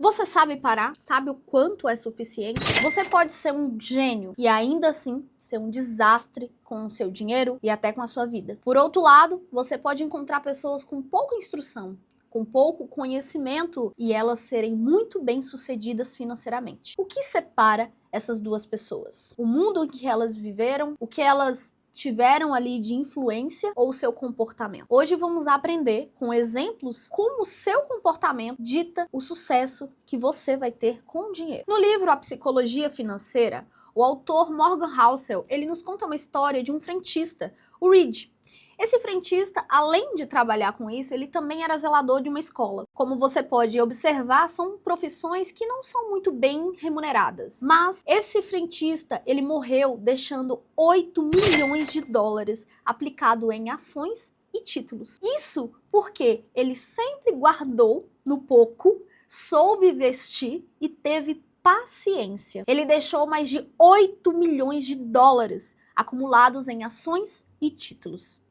Você sabe parar? Sabe o quanto é suficiente? Você pode ser um gênio e ainda assim ser um desastre com o seu dinheiro e até com a sua vida. Por outro lado, você pode encontrar pessoas com pouca instrução, com pouco conhecimento e elas serem muito bem-sucedidas financeiramente. O que separa essas duas pessoas? O mundo em que elas viveram, o que elas tiveram ali de influência ou seu comportamento. Hoje vamos aprender com exemplos como o seu comportamento dita o sucesso que você vai ter com o dinheiro. No livro A Psicologia Financeira, o autor Morgan Housel, ele nos conta uma história de um frentista, o Reid. Esse frentista, além de trabalhar com isso, ele também era zelador de uma escola. Como você pode observar, são profissões que não são muito bem remuneradas. Mas esse frentista, ele morreu deixando 8 milhões de dólares aplicado em ações e títulos. Isso porque ele sempre guardou no pouco, soube investir e teve paciência. Ele deixou mais de 8 milhões de dólares acumulados em ações e títulos.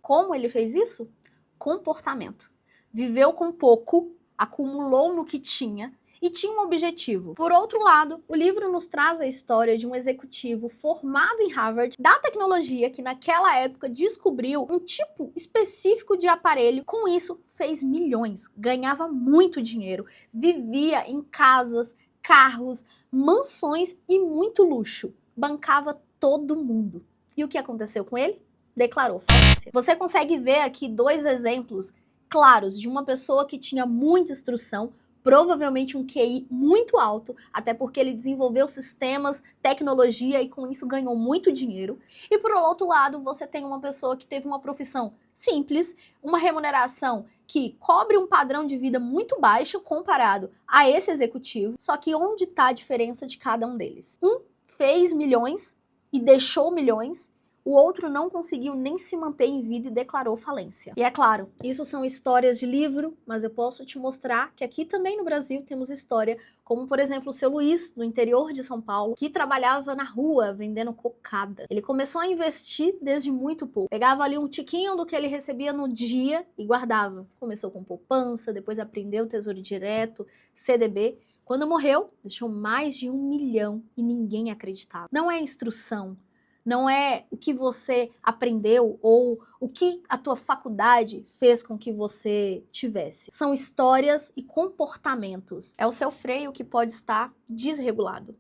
Como ele fez isso? Comportamento. Viveu com pouco, acumulou no que tinha e tinha um objetivo. Por outro lado, o livro nos traz a história de um executivo formado em Harvard da tecnologia que naquela época descobriu um tipo específico de aparelho. Com isso, fez milhões, ganhava muito dinheiro, vivia em casas, carros, mansões e muito luxo. Bancava todo mundo. E o que aconteceu com ele? Declarou falência. Você consegue ver aqui dois exemplos claros de uma pessoa que tinha muita instrução, provavelmente um QI muito alto, até porque ele desenvolveu sistemas, tecnologia e com isso ganhou muito dinheiro. E por outro lado, você tem uma pessoa que teve uma profissão simples, uma remuneração que cobre um padrão de vida muito baixo comparado a esse executivo, só que onde está a diferença de cada um deles? Um fez milhões e deixou milhões, o outro não conseguiu nem se manter em vida e declarou falência. E é claro, isso são histórias de livro, mas eu posso te mostrar que aqui também no Brasil temos história, como por exemplo o seu Luiz, no interior de São Paulo, que trabalhava na rua vendendo cocada. Ele começou a investir desde muito pouco. Pegava ali um tiquinho do que ele recebia no dia e guardava. Começou com poupança, depois aprendeu Tesouro Direto, CDB. Quando morreu, deixou mais de 1 milhão e ninguém acreditava. Não é instrução. Não é o que você aprendeu ou o que a tua faculdade fez com que você tivesse. São histórias e comportamentos. É o seu freio que pode estar desregulado.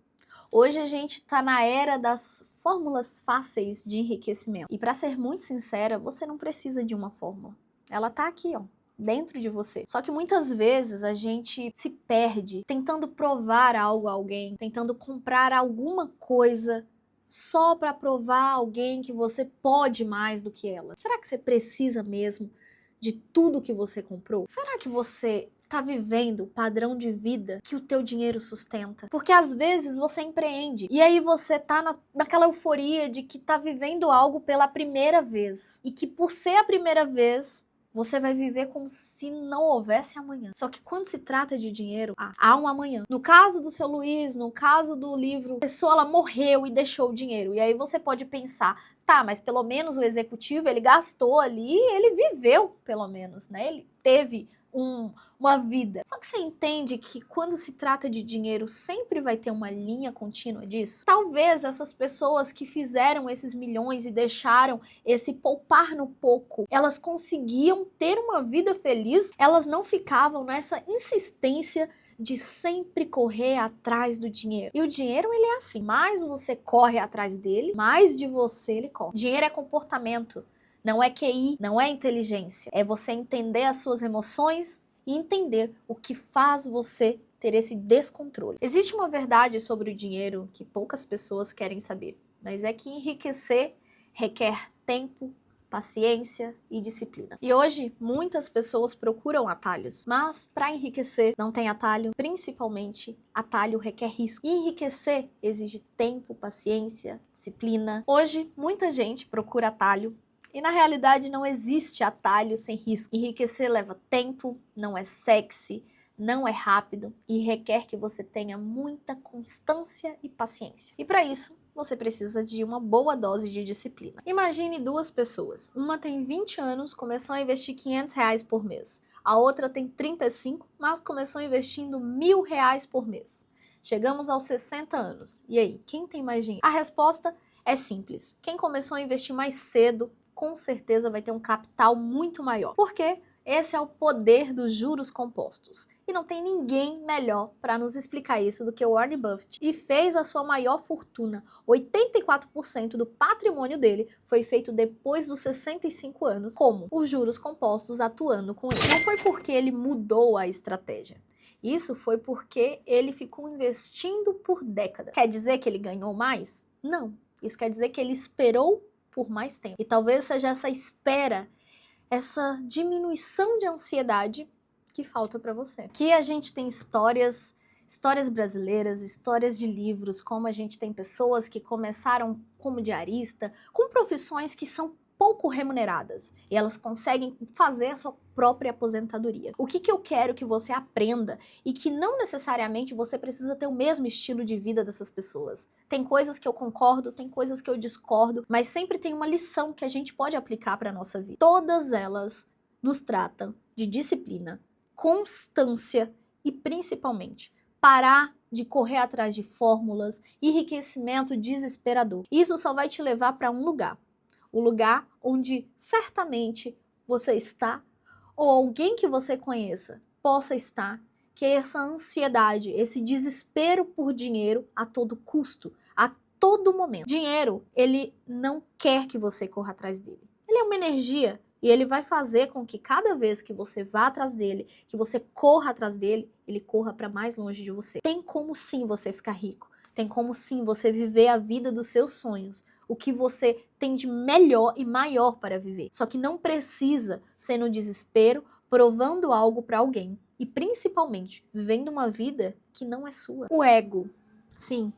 Hoje a gente está na era das fórmulas fáceis de enriquecimento. E para ser muito sincera, você não precisa de uma fórmula. Ela está aqui, ó, dentro de você. Só que muitas vezes a gente se perde tentando provar algo a alguém, tentando comprar alguma coisa só para provar a alguém que você pode mais do que ela. Será que você precisa mesmo de tudo que você comprou? Será que você tá vivendo o padrão de vida que o teu dinheiro sustenta? Porque às vezes você empreende e aí você tá naquela euforia de que tá vivendo algo pela primeira vez e que por ser a primeira vez você vai viver como se não houvesse amanhã. Só que quando se trata de dinheiro, há um amanhã. No caso do seu Luiz, no caso do livro, a pessoa ela morreu e deixou o dinheiro. E aí você pode pensar, tá, mas pelo menos o executivo, ele gastou ali, ele viveu pelo menos, né? Ele teve uma vida. Só que você entende que quando se trata de dinheiro, sempre vai ter uma linha contínua disso? Talvez essas pessoas que fizeram esses milhões e deixaram esse poupar no pouco, elas conseguiam ter uma vida feliz, elas não ficavam nessa insistência de sempre correr atrás do dinheiro. E o dinheiro, ele é assim, mais você corre atrás dele, mais de você ele corre. Dinheiro é comportamento. Não é QI, não é inteligência. É você entender as suas emoções e entender o que faz você ter esse descontrole. Existe uma verdade sobre o dinheiro que poucas pessoas querem saber, mas é que enriquecer requer tempo, paciência e disciplina. E hoje, muitas pessoas procuram atalhos, mas para enriquecer não tem atalho, principalmente atalho requer risco. E enriquecer exige tempo, paciência, disciplina. Hoje, muita gente procura atalho, e na realidade não existe atalho sem risco. Enriquecer leva tempo, não é sexy, não é rápido e requer que você tenha muita constância e paciência. E para isso, você precisa de uma boa dose de disciplina. Imagine duas pessoas. Uma tem 20 anos, começou a investir R$500 por mês. A outra tem 35, mas começou investindo R$ 1.000 por mês. Chegamos aos 60 anos. E aí, quem tem mais dinheiro? A resposta é simples. Quem começou a investir mais cedo, com certeza vai ter um capital muito maior. Por quê? Esse é o poder dos juros compostos. E não tem ninguém melhor para nos explicar isso do que o Warren Buffett. E fez a sua maior fortuna. 84% do patrimônio dele foi feito depois dos 65 anos, como os juros compostos atuando com ele. Não foi porque ele mudou a estratégia. Isso foi porque ele ficou investindo por décadas. Quer dizer que ele ganhou mais? Não. Isso quer dizer que ele esperou por mais tempo. E talvez seja essa espera, essa diminuição de ansiedade que falta para você. Aqui a gente tem histórias brasileiras, histórias de livros, como a gente tem pessoas que começaram como diarista, com profissões que são pouco remuneradas, e elas conseguem fazer a sua própria aposentadoria. O que eu quero que você aprenda, e que não necessariamente você precisa ter o mesmo estilo de vida dessas pessoas. Tem coisas que eu concordo, tem coisas que eu discordo, mas sempre tem uma lição que a gente pode aplicar para a nossa vida. Todas elas nos tratam de disciplina, constância e, principalmente, parar de correr atrás de fórmulas, enriquecimento desesperador. Isso só vai te levar para um lugar. O lugar onde certamente você está, ou alguém que você conheça possa estar, que é essa ansiedade, esse desespero por dinheiro a todo custo, a todo momento. Dinheiro, ele não quer que você corra atrás dele. Ele é uma energia e ele vai fazer com que cada vez que você vá atrás dele, que você corra atrás dele, ele corra para mais longe de você. Tem como sim você ficar rico, tem como sim você viver a vida dos seus sonhos, o que você tem de melhor e maior para viver. Só que não precisa ser no desespero, provando algo para alguém. E principalmente, vivendo uma vida que não é sua. O ego. Sim,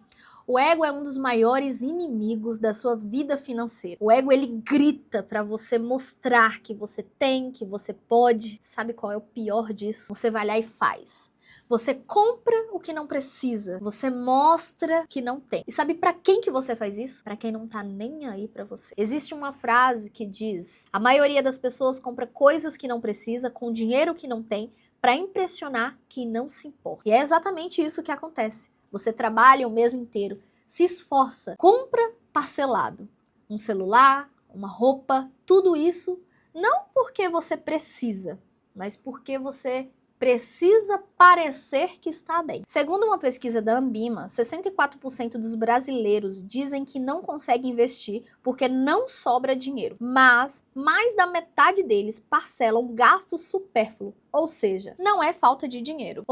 o ego é um dos maiores inimigos da sua vida financeira. O ego, ele grita para você mostrar que você tem, que você pode. Sabe qual é o pior disso? Você vai lá e faz. Você compra o que não precisa, você mostra que não tem. E sabe para quem que você faz isso? Para quem não tá nem aí para você. Existe uma frase que diz: a maioria das pessoas compra coisas que não precisa com dinheiro que não tem para impressionar quem não se importa. E é exatamente isso que acontece. Você trabalha o mês inteiro, se esforça, compra parcelado, um celular, uma roupa, tudo isso não porque você precisa, mas porque você precisa parecer que está bem. Segundo uma pesquisa da Ambima, 64% dos brasileiros dizem que não conseguem investir porque não sobra dinheiro, mas mais da metade deles parcelam gastos supérfluos, ou seja, não é falta de dinheiro.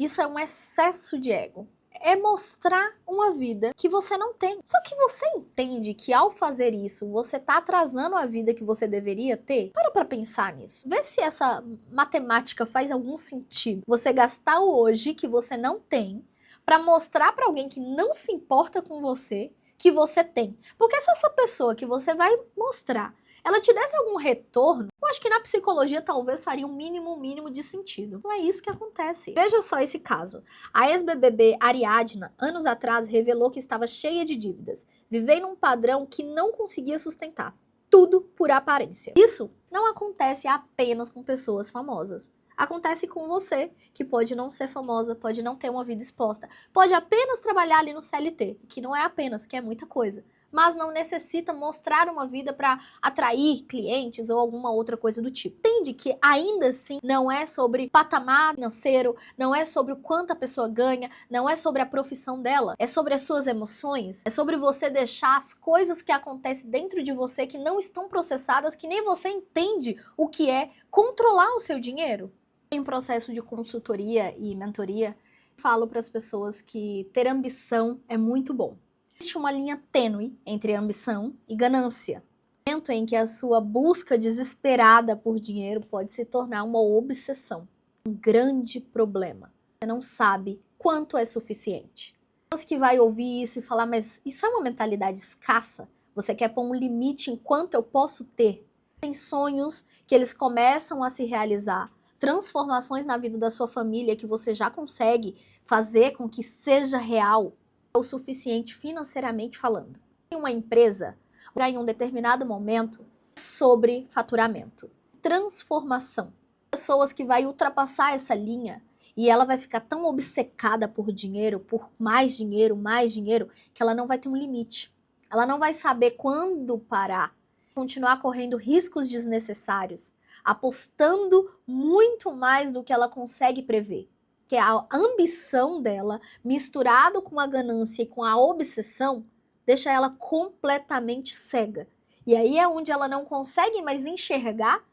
Isso é um excesso de ego. É mostrar uma vida que você não tem. Só que você entende que ao fazer isso, você tá atrasando a vida que você deveria ter? Para pensar nisso. Vê se essa matemática faz algum sentido. Você gastar o hoje que você não tem para mostrar para alguém que não se importa com você que você tem. Porque se essa pessoa que você vai mostrar, ela te desse algum retorno, eu acho que na psicologia talvez faria um mínimo de sentido. Não é isso que acontece. Veja só esse caso. A ex-BBB Ariadna, anos atrás, revelou que estava cheia de dívidas, vivendo num padrão que não conseguia sustentar. Tudo por aparência. Isso não acontece apenas com pessoas famosas. Acontece com você, que pode não ser famosa, pode não ter uma vida exposta, pode apenas trabalhar ali no CLT, que não é apenas, que é muita coisa, mas não necessita mostrar uma vida para atrair clientes ou alguma outra coisa do tipo. Entende que ainda assim não é sobre patamar financeiro, não é sobre o quanto a pessoa ganha, não é sobre a profissão dela, é sobre as suas emoções, é sobre você deixar as coisas que acontecem dentro de você que não estão processadas, que nem você entende o que é controlar o seu dinheiro. Em processo de consultoria e mentoria, falo para as pessoas que ter ambição é muito bom. Existe uma linha tênue entre ambição e ganância. Momento em que a sua busca desesperada por dinheiro pode se tornar uma obsessão. Um grande problema. Você não sabe quanto é suficiente. Pessoas que vai ouvir isso e falar, mas isso é uma mentalidade escassa? Você quer pôr um limite em quanto eu posso ter? Tem sonhos que eles começam a se realizar, transformações na vida da sua família que você já consegue fazer com que seja real o suficiente financeiramente falando. Em uma empresa, em um determinado momento, sobre faturamento. transformação. Pessoas que vai ultrapassar essa linha e ela vai ficar tão obcecada por dinheiro, mais dinheiro, que ela não vai ter um limite. Ela não vai saber quando parar, continuar correndo riscos desnecessários, apostando muito mais do que ela consegue prever. Que a ambição dela, misturado com a ganância e com a obsessão, deixa ela completamente cega. E aí é onde ela não consegue mais enxergar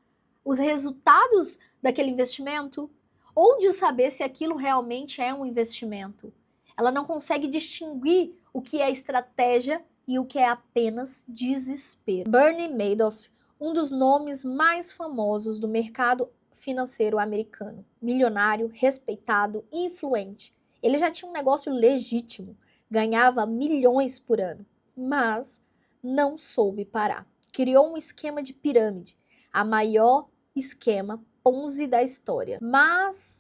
os resultados daquele investimento, ou de saber se aquilo realmente é um investimento. Ela não consegue distinguir o que é estratégia e o que é apenas desespero. Bernie Madoff, um dos nomes mais famosos do mercado financeiro americano, milionário, respeitado, influente. Ele já tinha um negócio legítimo, ganhava milhões por ano, mas não soube parar. Criou um esquema de pirâmide, a maior esquema Ponzi da história, mas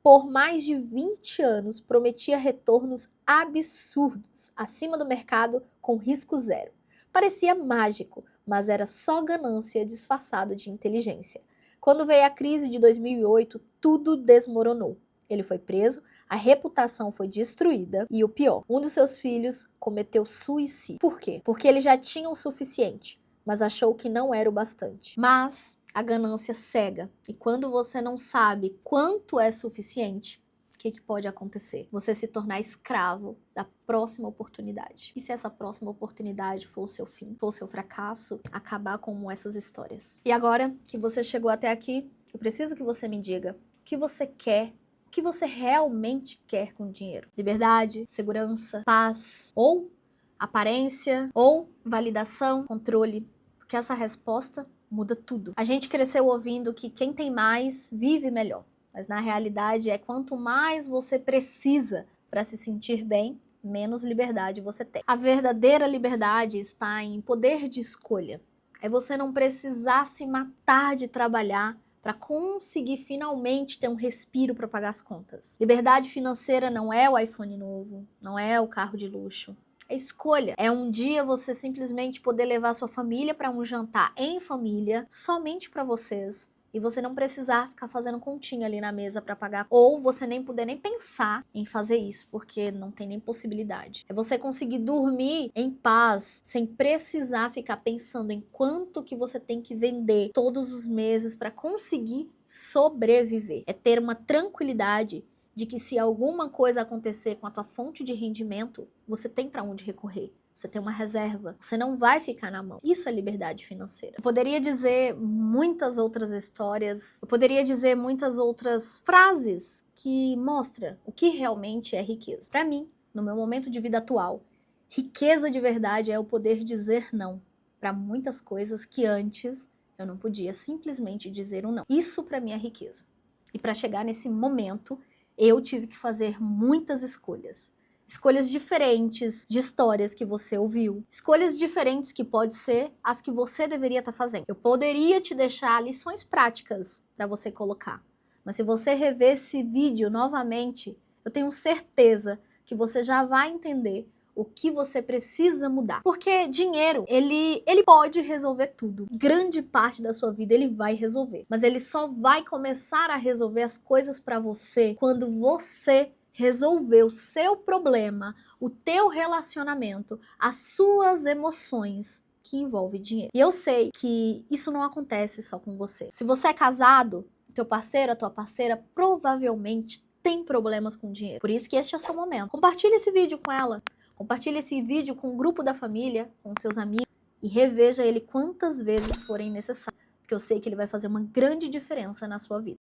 por mais de 20 anos prometia retornos absurdos, acima do mercado, com risco zero. Parecia mágico, mas era só ganância disfarçado de inteligência. Quando veio a crise de 2008, tudo desmoronou. Ele foi preso, a reputação foi destruída e o pior, um dos seus filhos cometeu suicídio. Por quê? Porque ele já tinha o suficiente, mas achou que não era o bastante. Mas a ganância cega. E quando você não sabe quanto é suficiente, o que pode acontecer? Você se tornar escravo da próxima oportunidade. E se essa próxima oportunidade for o seu fim, for o seu fracasso, acabar com essas histórias. E agora que você chegou até aqui, eu preciso que você me diga o que você quer, o que você realmente quer com o dinheiro. Liberdade, segurança, paz, ou aparência, ou validação, controle. Porque essa resposta muda tudo. A gente cresceu ouvindo que quem tem mais vive melhor, mas na realidade é quanto mais você precisa para se sentir bem, menos liberdade você tem. A verdadeira liberdade está em poder de escolha. É você não precisar se matar de trabalhar para conseguir finalmente ter um respiro para pagar as contas. Liberdade financeira não é o iPhone novo, não é o carro de luxo. É escolha. É um dia você simplesmente poder levar sua família para um jantar em família, somente para vocês, e você não precisar ficar fazendo continha ali na mesa para pagar, ou você nem poder nem pensar em fazer isso, porque não tem nem possibilidade. É você conseguir dormir em paz, sem precisar ficar pensando em quanto que você tem que vender todos os meses para conseguir sobreviver. É ter uma tranquilidade de que se alguma coisa acontecer com a tua fonte de rendimento, você tem para onde recorrer. Você tem uma reserva, você não vai ficar na mão. Isso é liberdade financeira. Eu poderia dizer muitas outras histórias, eu poderia dizer muitas outras frases que mostram o que realmente é riqueza. Para mim, no meu momento de vida atual, riqueza de verdade é o poder dizer não para muitas coisas que antes eu não podia simplesmente dizer um não. Isso para mim é riqueza. E para chegar nesse momento, eu tive que fazer muitas escolhas. Escolhas diferentes de histórias que você ouviu. Escolhas diferentes que pode ser as que você deveria estar fazendo. Eu poderia te deixar lições práticas para você colocar. Mas se você rever esse vídeo novamente, eu tenho certeza que você já vai entender o que você precisa mudar. Porque dinheiro, ele pode resolver tudo. Grande parte da sua vida ele vai resolver. Mas ele só vai começar a resolver as coisas para você quando você resolver o seu problema, o teu relacionamento, as suas emoções que envolvem dinheiro. E eu sei que isso não acontece só com você. Se você é casado, teu parceiro, a tua parceira provavelmente tem problemas com dinheiro. Por isso que este é o seu momento. Compartilhe esse vídeo com ela. Compartilhe esse vídeo com o grupo da família, com seus amigos e reveja ele quantas vezes forem necessárias, porque eu sei que ele vai fazer uma grande diferença na sua vida.